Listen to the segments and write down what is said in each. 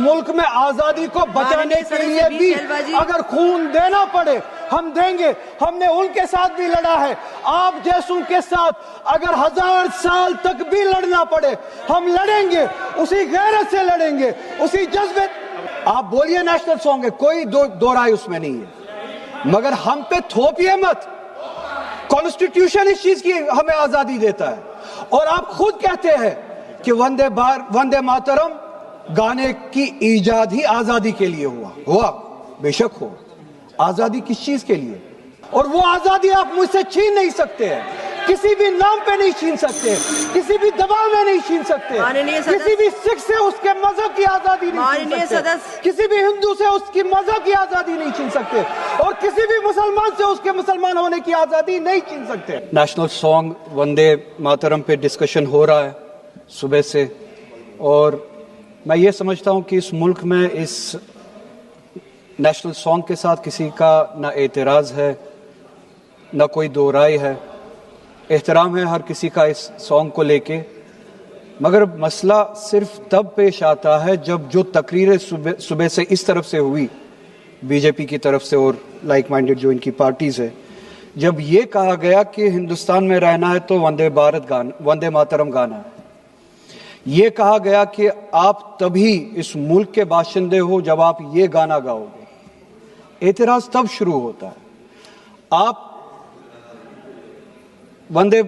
मुल्क में आजादी को बचाने के लिए भी अगर खून देना पड़े हम देंगे। हमने उनके साथ भी लड़ा है, आप जैसों के साथ अगर 1000 साल तक भी लड़ना पड़े हम लड़ेंगे, उसी गैरत से लड़ेंगे, उसी जज्बे। आप बोलिए नेशनल सॉन्ग है, कोई दो राय उसमें नहीं है, मगर हम पे थोपिए मत। कॉन्स्टिट्यूशन इस चीज की हमें आजादी देता है। और आप खुद कहते हैं कि वंदे मातरम गाने की ईजाद ही आजादी के लिए हुआ बेशक हो, आजादी किस चीज के लिए? और वो आजादी आप मुझसे छीन नहीं सकते हैं, किसी भी नाम पे नहीं छीन सकते, किसी भी दबाव में नहीं छीन सकते, किसी भी सिख से उसके मजहब की आजादी नहीं छीन सकते, किसी भी हिंदू से उसकी मजहब की आजादी नहीं छीन सकते, और किसी भी मुसलमान से उसके मुसलमान होने की आजादी नहीं छीन सकते। नेशनल सॉन्ग वंदे मातरम पे डिस्कशन हो रहा है सुबह से, और मैं ये समझता हूँ कि इस मुल्क में इस नेशनल सॉन्ग के साथ किसी का ना एतराज़ है, ना कोई दो राय है, एहतराम है हर किसी का इस सॉन्ग को लेके। मगर मसला सिर्फ तब पेश आता है जब जो तकरीरें सुबह से इस तरफ से हुई, बीजेपी की तरफ से और लाइक माइंडेड जो इनकी पार्टीज़ है, जब ये कहा गया कि हिंदुस्तान में रहना है तो वंदे मातरम गाना है। ये कहा गया कि आप तभी इस मुल्क के बाशिंदे हो जब आप ये गाना गाओगे। एतराज तब शुरू होता है। आप वंदे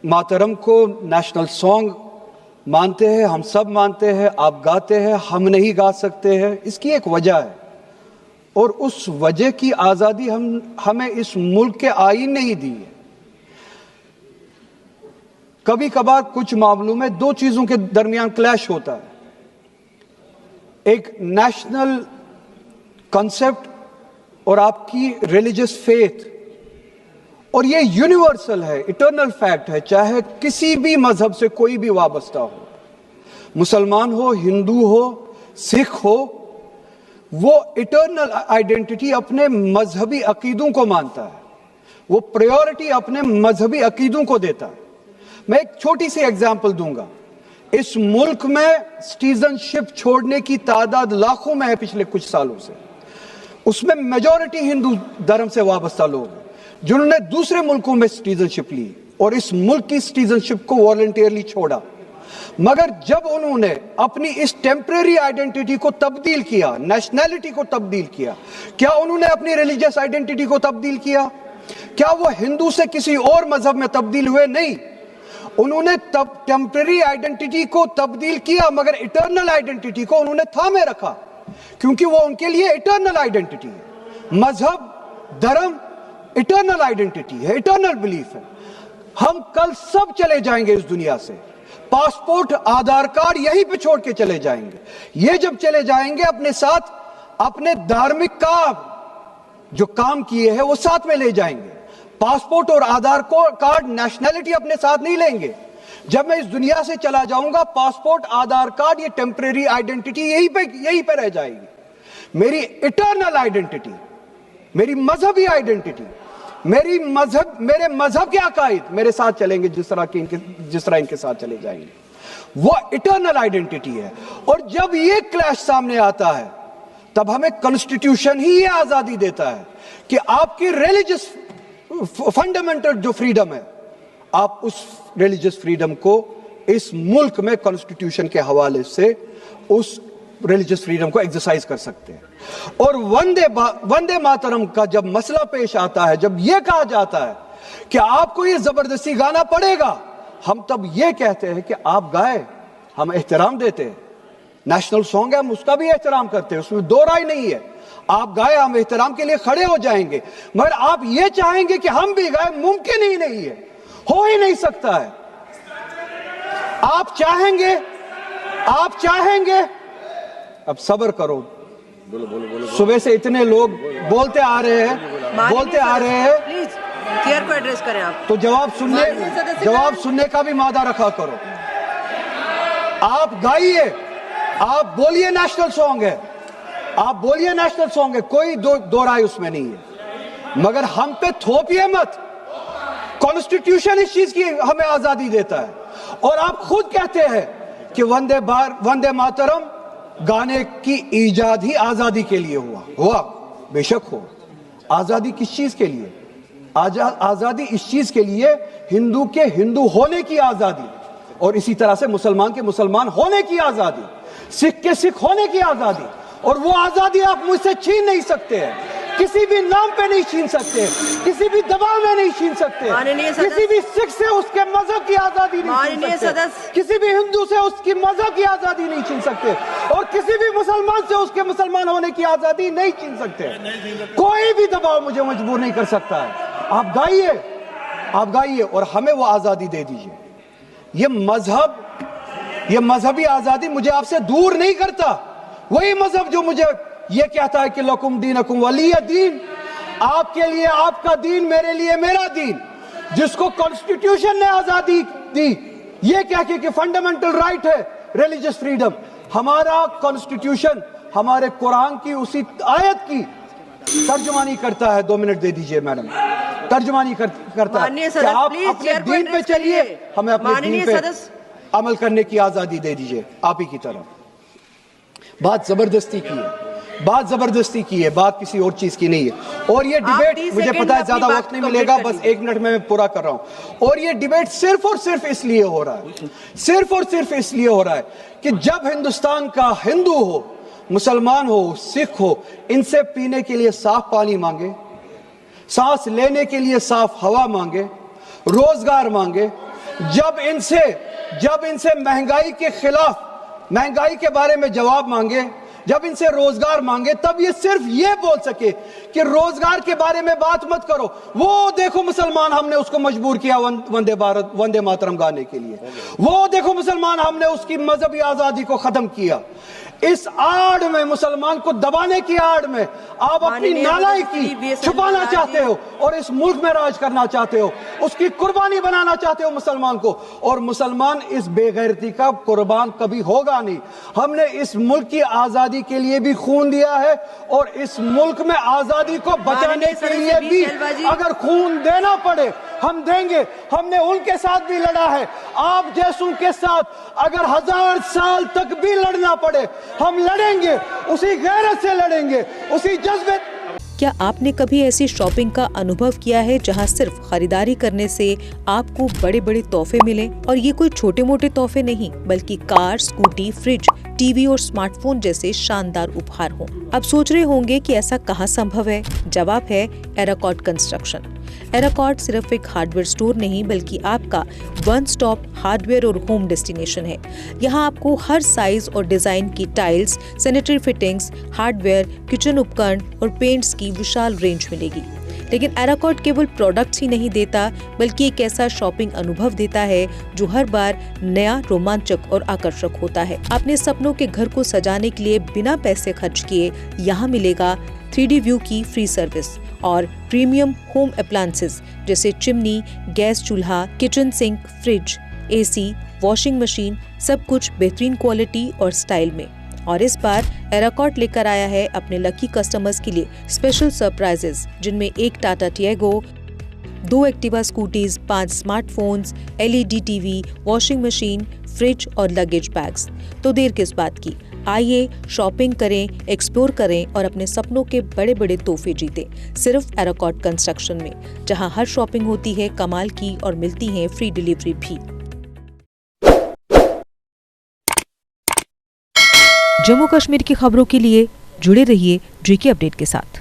मातरम को नेशनल सॉन्ग मानते हैं, हम सब मानते हैं, आप गाते हैं, हम नहीं गा सकते हैं, इसकी एक वजह है, और उस वजह की आज़ादी हमें इस मुल्क के आईन ने ही दी है। कभी कभार कुछ मामलों में दो चीजों के दरमियान क्लैश होता है, एक नेशनल कॉन्सेप्ट और आपकी रिलीजियस फेथ, और ये यूनिवर्सल है, इटर्नल फैक्ट है, चाहे किसी भी मजहब से कोई भी वाबस्ता हो, मुसलमान हो, हिंदू हो, सिख हो, वो इटर्नल आइडेंटिटी अपने मजहबी अकीदों को मानता है, वो प्रायोरिटी अपने मजहबी अकीदों को देता है। मैं एक छोटी सी एग्जांपल दूंगा। इस मुल्क में सिटीजनशिप छोड़ने की तादाद लाखों में है पिछले कुछ सालों से, उसमें मेजॉरिटी हिंदू धर्म से वाबस्ता लोग हैं जिन्होंने दूसरे मुल्कों में सिटीजनशिप ली और इस मुल्क की सिटीजनशिप को वॉलंटियरली छोड़ा। मगर जब उन्होंने अपनी इस टेम्परेरी आइडेंटिटी को तब्दील किया, नेशनैलिटी को तब्दील किया, क्या उन्होंने अपनी रिलीजियस आइडेंटिटी को तब्दील किया? क्या वो हिंदू से किसी और मजहब में तब्दील हुए? नहीं, उन्होंने टेम्परेरी आइडेंटिटी को तब्दील किया, मगर इटर्नल आइडेंटिटी को उन्होंने थामे रखा, क्योंकि वो उनके लिए इटर्नल आइडेंटिटी है। मजहब, धर्म इटर्नल आइडेंटिटी है, इटर्नल बिलीफ है। हम कल सब चले जाएंगे इस दुनिया से, पासपोर्ट, आधार कार्ड यहीं पे छोड़ के चले जाएंगे। ये जब चले जाएंगे अपने साथ अपने धार्मिक का जो काम किए हैं वो साथ में ले जाएंगे। पासपोर्ट और आधार कार्ड, नेशनैलिटी अपने साथ नहीं लेंगे। जब मैं इस दुनिया से चला जाऊंगा, पासपोर्ट, आधार कार्ड, ये टेम्परेरी आइडेंटिटी यहीं पे रह जाएगी। मेरी इटर्नल आइडेंटिटी, मेरी मजहबी आइडेंटिटी, मेरे मजहब के अकायद मेरे साथ चलेंगे जिस तरह इनके साथ चले जाएंगे, वो इटर्नल आइडेंटिटी है। और जब ये क्लैश सामने आता है तब हमें कॉन्स्टिट्यूशन ही ये आजादी देता है कि आपकी रिलीजियस फंडामेंटल जो फ्रीडम है, आप उस रिलीजियस फ्रीडम को इस मुल्क में कॉन्स्टिट्यूशन के हवाले से उस रिलीजियस फ्रीडम को एक्सरसाइज कर सकते हैं। और वंदे मातरम का जब मसला पेश आता है, जब यह कहा जाता है कि आपको ये जबरदस्ती गाना पड़ेगा, हम तब ये कहते हैं कि आप गाए, हम एहतराम देते हैं। नेशनल सॉन्ग है, हम उसका भी एहतराम करते हैं, उसमें दो राय नहीं है। आप गाए, हम एहतराम के लिए खड़े हो जाएंगे, मगर आप ये चाहेंगे कि हम भी गाए, मुमकिन ही नहीं है, हो ही नहीं सकता है। आप चाहेंगे, अब सब्र करो। सुबह से इतने लोग बोलते आ रहे हैं, प्लीज चेयर को एड्रेस करें आप, तो जवाब सुनने का भी मादा रखा करो। आप गाइए, आप बोलिए नेशनल सॉन्ग है, आप बोलिए नेशनल सॉन्ग है, कोई दो राय उसमें नहीं है, मगर हम पे थोपिए मत। कॉन्स्टिट्यूशन इस चीज की हमें आजादी देता है। और आप खुद कहते हैं कि वंदे मातरम गाने की ईजाद ही आजादी के लिए हुआ बेशक हो। आजादी किस चीज के लिए? आजादी इस चीज के लिए हिंदू के हिंदू होने की आजादी, और इसी तरह से मुसलमान के मुसलमान होने की आजादी, सिख के सिख होने की आजादी, और वो आजादी आप मुझसे छीन नहीं सकते हैं, किसी भी नाम पे नहीं छीन सकते, किसी भी दबाव में नहीं छीन सकते, किसी भी सिख से उसके मजहब की आजादी नहीं छीन सकते, किसी भी हिंदू से उसकी मजहब की आजादी नहीं छीन सकते, और किसी भी मुसलमान से उसके मुसलमान होने की आजादी नहीं छीन सकते। कोई भी दबाव मुझे मजबूर नहीं कर सकता है। आप गाइए और हमें वो आजादी दे दीजिए। ये मजहबी आजादी मुझे आपसे दूर नहीं करता। वही मजहब जो मुझे ये कहता है कि लकुम दीनकुम वलिय दीन, आपके लिए आपका दीन, मेरे लिए मेरा दीन, जिसको कॉन्स्टिट्यूशन ने आजादी दी ये कह के कि फंडामेंटल राइट है रिलीजियस फ्रीडम। हमारा कॉन्स्टिट्यूशन हमारे कुरान की उसी आयत की तर्जुमानी करता है। 2 मिनट दे दीजिए मैडम। तर्जुमानी करता है कि आप अपने दीन पे चलिए, हमें अपने दीन पे अमल करने की आजादी दे दीजिए। आप ही की तरफ बात जबरदस्ती की है, बात किसी और चीज की नहीं है। और ये डिबेट, मुझे पता है ज्यादा वक्त नहीं मिलेगा, बस 1 मिनट में मैं पूरा कर रहा हूं। और ये डिबेट सिर्फ और सिर्फ इसलिए हो रहा है कि जब हिंदुस्तान का हिंदू हो, मुसलमान हो, सिख हो, इनसे पीने के लिए साफ पानी मांगे, सांस लेने के लिए साफ हवा मांगे, रोजगार मांगे, जब इनसे महंगाई के खिलाफ, महंगाई के बारे में जवाब मांगे, जब इनसे रोजगार मांगे, तब ये सिर्फ ये बोल सके कि रोजगार के बारे में बात मत करो। वो देखो मुसलमान, हमने उसको मजबूर किया वंदे मातरम गाने के लिए। वो देखो मुसलमान, हमने उसकी मजहबी आजादी को खत्म किया। इस आड़ में, मुसलमान को दबाने की आड़ में आप अपनी नालायकी छुपाना चाहते हो और इस मुल्क में राज करना चाहते हो, उसकी कुर्बानी बनाना चाहते हो मुसलमान को। और मुसलमान इस बेगैरती का कुर्बान कभी होगा नहीं। हमने इस मुल्क की आजादी के लिए भी खून दिया है, और इस मुल्क में आजादी को बचाने के लिए भी अगर खून देना पड़े हम देंगे। हमने उनके साथ भी लड़ा है, आप जैसों के साथ अगर 1000 साल तक भी लड़ना पड़े हम लड़ेंगे, उसी गैरत से लड़ेंगे, उसी जज्बे। क्या आपने कभी ऐसी शॉपिंग का अनुभव किया है जहां सिर्फ खरीदारी करने से आपको बड़े बड़े तोहफे मिले? और ये कोई छोटे मोटे तोहफे नहीं, बल्कि कार, स्कूटी, फ्रिज, टीवी और स्मार्टफोन जैसे शानदार उपहार हों। अब सोच रहे होंगे कि ऐसा कहां संभव है? जवाब है एराकॉट कंस्ट्रक्शन। एराकॉट सिर्फ एक हार्डवेयर स्टोर नहीं, बल्कि आपका वन स्टॉप हार्डवेयर और होम डेस्टिनेशन है। यहाँ आपको हर साइज और डिजाइन की tiles, sanitary fittings, hardware, kitchen उपकरण और पेंट्स की विशाल रेंज मिलेगी। लेकिन एराकॉट केवल प्रोडक्ट्स ही नहीं देता, बल्कि एक ऐसा शॉपिंग अनुभव देता है जो हर बार नया, रोमांचक और आकर्षक होता है। अपने सपनों के घर को सजाने के लिए बिना पैसे खर्च किए यहाँ मिलेगा 3D व्यू की फ्री सर्विस और प्रीमियम होम अप्लायंसेस जैसे चिमनी, गैस चूल्हा, kitchen sink, fridge, AC, washing machine, सब कुछ बेहतरीन क्वालिटी और स्टाइल में। और इस बार एराकॉट लेकर आया है अपने लकी कस्टमर्स के लिए स्पेशल सरप्राइजेस, जिनमें एक Tata Tiago, 2 Activa scooties, 5 smartphones, LED TV, washing machine, fridge और लगेज बैग्स। तो देर किस बात की, आइए शॉपिंग करें, एक्सप्लोर करें और अपने सपनों के बड़े बड़े तोहफे जीतें, सिर्फ एराकॉट कंस्ट्रक्शन में, जहां हर शॉपिंग होती है कमाल की और मिलती है फ्री डिलीवरी भी। जम्मू कश्मीर की खबरों के लिए जुड़े रहिए JK अपडेट के साथ।